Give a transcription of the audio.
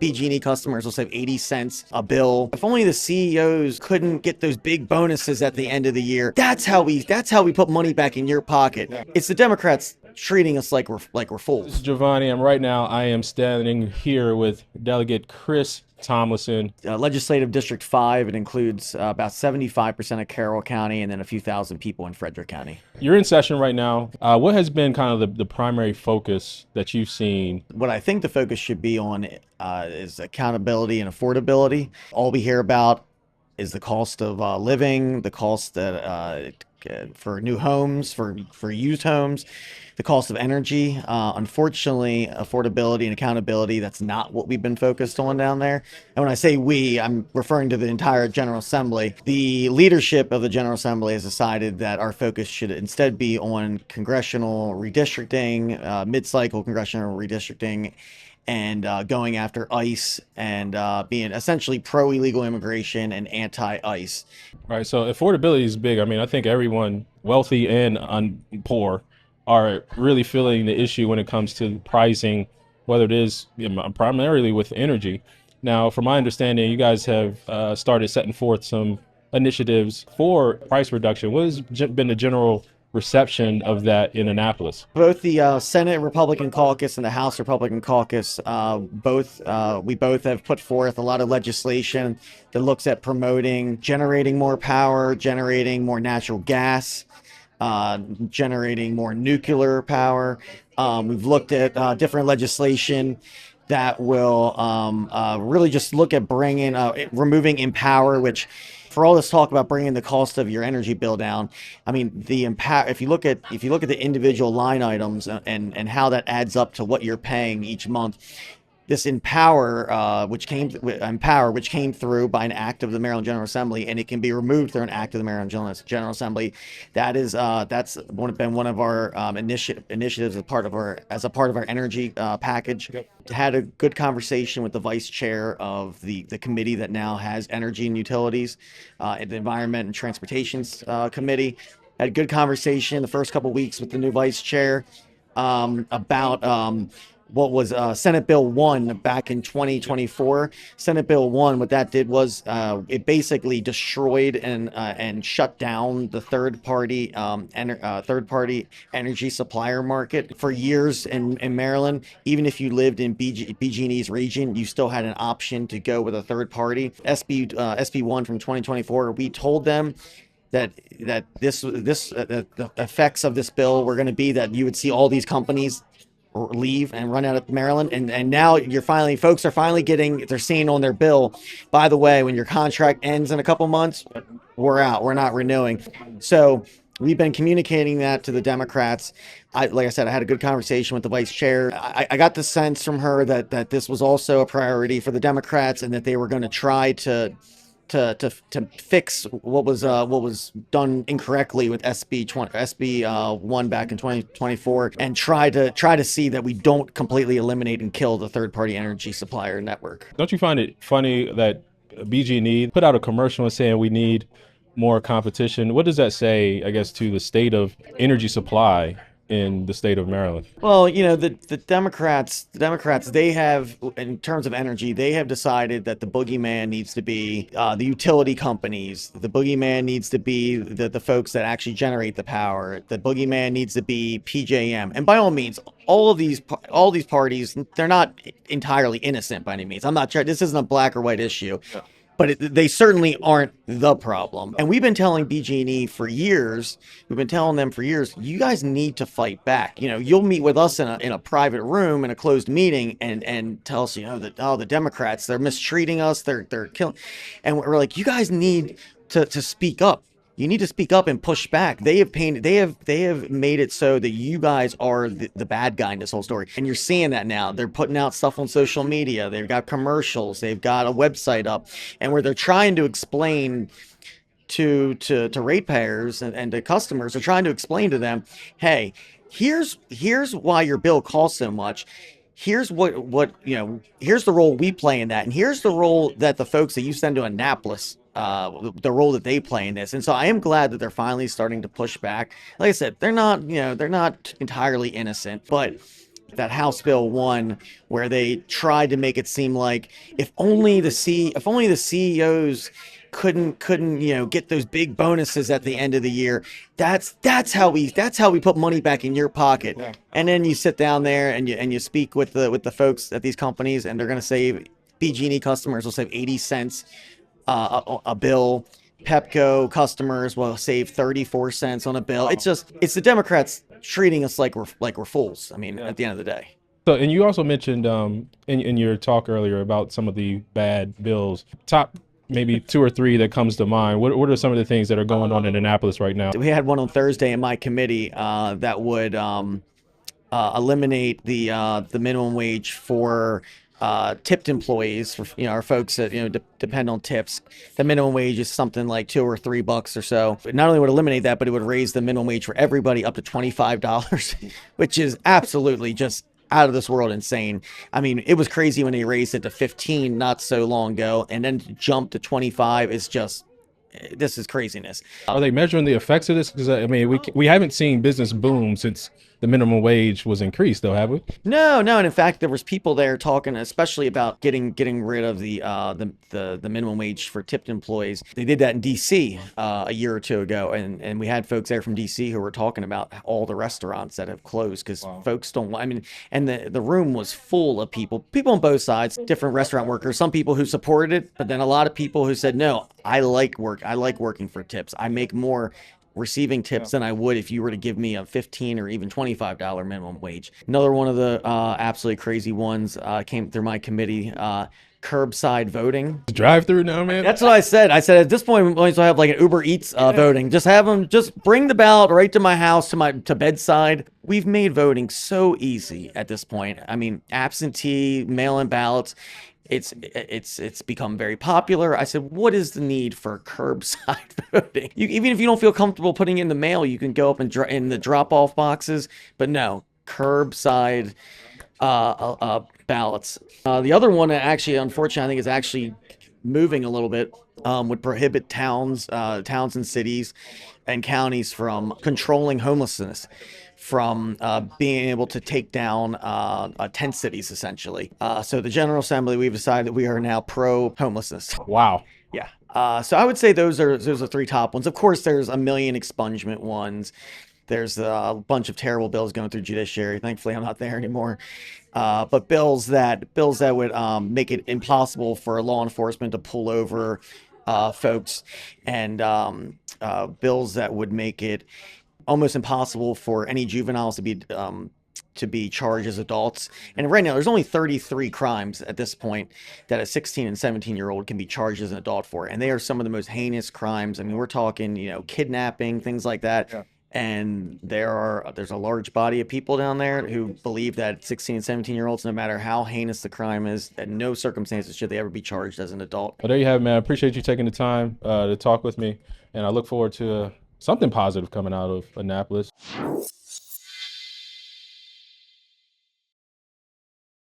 BG&E customers will save 80 cents a bill. If only the CEOs couldn't get those big bonuses at the end of the year. That's how we put money back in your pocket. It's the Democrats treating us like we're fools. This is Jovani, and right now I am standing here with Delegate Chris Tomlinson. Legislative District 5, it includes about 75% of Carroll County and then a few thousand people in Frederick County. You're in session right now. What has been kind of the primary focus that you've seen? What I think the focus should be on is accountability and affordability. All we hear about is the cost of living, the cost that for new homes, for used homes, the cost of energy. Unfortunately, affordability and accountability, that's not what we've been focused on down there. And when I say we, I'm referring to the entire General Assembly. The leadership of the General Assembly has decided that our focus should instead be on congressional redistricting, mid-cycle congressional redistricting, and going after ICE and being essentially pro-illegal immigration and anti-ICE. Right, so affordability is big. I mean, I think everyone, wealthy and poor, are really feeling the issue when it comes to pricing, whether it is primarily with energy. Now, from my understanding, you guys have started setting forth some initiatives for price reduction. What has been the general reception of that in Annapolis? Both the Senate Republican caucus and the House Republican caucus, we both have put forth a lot of legislation that looks at promoting generating more power, generating more natural gas, generating more nuclear power. We've looked at different legislation that will really just look at removing Empower, which, for all this talk about bringing the cost of your energy bill down, I mean, if you look at the individual line items and how that adds up to what you're paying each month, this Empower, which came through by an act of the Maryland General Assembly, and it can be removed through an act of the Maryland General Assembly. That's been one of our initiatives as part of our energy package. Yep. Had a good conversation with the vice chair of the committee that now has energy and utilities, the Environment and Transportation Committee. Had a good conversation the first couple weeks with the new vice chair about what was Senate Bill 1 back in 2024. Senate Bill 1, what that did was it basically destroyed and shut down the third-party energy supplier market. For years in Maryland, even if you lived in BG&E's region, you still had an option to go with a third party. SB 1 from 2024, we told them that the effects of this bill were going to be that you would see all these companies leave and run out of Maryland, and now folks are finally they're seeing on their bill, by the way, when your contract ends in a couple months, we're out, we're not renewing. So we've been communicating that to the Democrats. Like I said, I had a good conversation with the vice chair. I got the sense from her that this was also a priority for the Democrats, and that they were going to try to fix what was done incorrectly with SB 1 back in 2024, and try to see that we don't completely eliminate and kill the third-party energy supplier network. Don't you find it funny that BG&E put out a commercial saying we need more competition? What does that say, I guess, to the state of energy supply in the state of Maryland? Well, the Democrats, they have, in terms of energy, they have decided that the boogeyman needs to be the utility companies. The boogeyman needs to be the folks that actually generate the power. The boogeyman needs to be PJM. And by all means, all these parties, they're not entirely innocent by any means. I'm not sure. This isn't a black or white issue. Yeah. But they certainly aren't the problem. And we've been telling BG&E for years, you guys need to fight back. You'll meet with us in a private room, in a closed meeting, and tell us, that, the Democrats, they're mistreating us, they're killing. And we're like, you guys need to speak up. You need to speak up and push back. They have made it so that you guys are the bad guy in this whole story. And you're seeing that now. They're putting out stuff on social media. They've got commercials. They've got a website up, and where they're trying to explain to ratepayers and to customers, they're trying to explain to them, hey, here's why your bill costs so much. Here's here's the role we play in that, and here's the role that the folks that you send to Annapolis, the role that they play in this. And so I am glad that they're finally starting to push back. Like I said, they're not entirely innocent, but that House Bill won, where they tried to make it seem like if only the CEOs couldn't get those big bonuses at the end of the year. That's how we put money back in your pocket. Yeah. And then you sit down there and you speak with the folks at these companies, and they're going to save. BG&E customers will save 80 cents a bill. Pepco customers will save 34 cents on a bill. It's the Democrats treating us like we're fools. I mean, at the end of the day. So, and you also mentioned in your talk earlier about some of the bad bills. Top maybe 2 or 3 that comes to mind. What are some of the things that are going on in Annapolis right now? We had one on Thursday in my committee that would eliminate the minimum wage for tipped employees, for our folks that depend on tips. The minimum wage is something like $2 or $3 or so. It not only would eliminate that, but it would raise the minimum wage for everybody up to $25, which is absolutely just out of this world insane. I mean, it was crazy when they raised it to 15 not so long ago, and then to jump to 25 is just, this is craziness. Are they measuring the effects of this? Because I mean, we haven't seen business boom since the minimum wage was increased, though, have we? No, and in fact, there was people there talking, especially about getting rid of the minimum wage for tipped employees. They did that in D.C. A year or 2 ago, and we had folks there from D.C. who were talking about all the restaurants that have closed because folks don't. I mean, and the room was full of people on both sides, different restaurant workers. Some people who supported it, but then a lot of people who said, no, I like working for tips. I make more receiving tips than I would if you were to give me a $15 or even $25 minimum wage. Another one of the absolutely crazy ones came through my committee. Curbside voting. Drive through now, man. That's what I said. I said at this point we might as well have like an Uber Eats voting. Just have them just bring the ballot right to my house, to bedside. We've made voting so easy at this point. I mean, absentee, mail-in ballots. It's become very popular. I said, what is the need for curbside voting? Even if you don't feel comfortable putting in the mail, you can go up and in the drop-off boxes. But no, curbside ballots. The other one, actually, unfortunately, I think is actually moving a little bit. Would prohibit towns and cities and counties from controlling homelessness, from being able to take down tent cities, essentially. So the General Assembly, we've decided that we are now pro-homelessness. Wow. Yeah. So I would say those are 3 top ones. Of course, there's a million expungement ones. There's a bunch of terrible bills going through judiciary. Thankfully, I'm not there anymore. But bills that would make it impossible for law enforcement to pull over folks, and bills that would make it almost impossible for any juveniles to be charged as adults. And right now, there's only 33 crimes at this point that a 16 and 17-year-old can be charged as an adult for, and they are some of the most heinous crimes. I mean, we're talking, kidnapping, things like that. Yeah. And there's a large body of people down there who believe that 16 and 17-year-olds, no matter how heinous the crime is, at no circumstances should they ever be charged as an adult. Well, there you have it, man. I appreciate you taking the time to talk with me, and I look forward to something positive coming out of Annapolis.